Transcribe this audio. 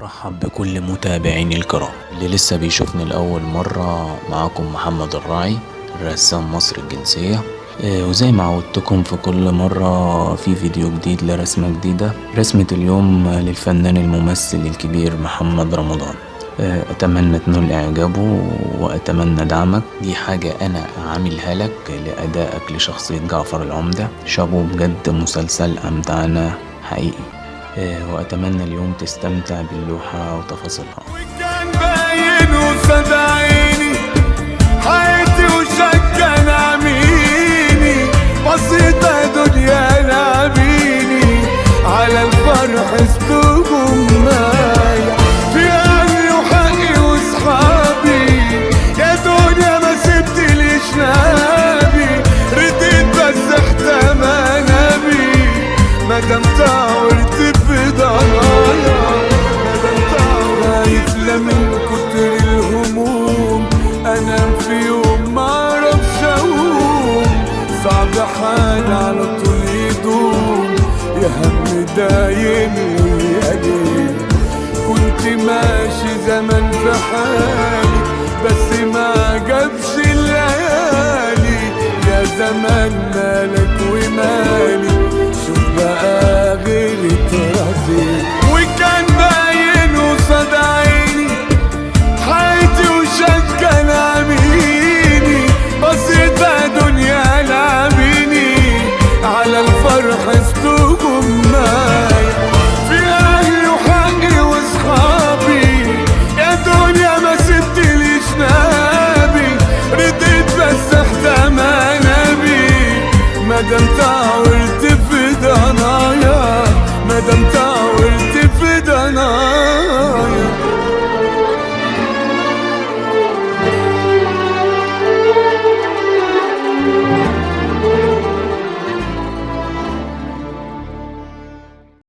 برحب بكل متابعيني الكرام اللي لسه بيشوفني لأول مرة. معاكم محمد الراعي، رسام مصر الجنسية. وزي ما عودتكم في كل مرة في فيديو جديد لرسمة جديدة. رسمة اليوم للفنان الممثل الكبير محمد رمضان. أتمنى تنول إعجابه وأتمنى دعمك. دي حاجة أنا عاملها لك لأدائك لشخصية جعفر العمدة. شابو بجد، مسلسل أمتعنا حقيقي. وأتمنى اليوم تستمتع باللوحة وتفاصيلها. وكان باين وصد عيني حياتي وشكا نعميني، بسيطة دنيا نعميني، على الفرح استوكم معايا، في أهلي وحقي وصحابي، يا دنيا ما سبتليش نابي، رديت بس احتمى نبي، مادام تعورت في ضنايا، مادام تعورت من كتر الهموم، انام في يوم معرفش اقوم، صعب حال على طول يدوم، يا هم دايم يا ليل، كنت ماشي زمان في حال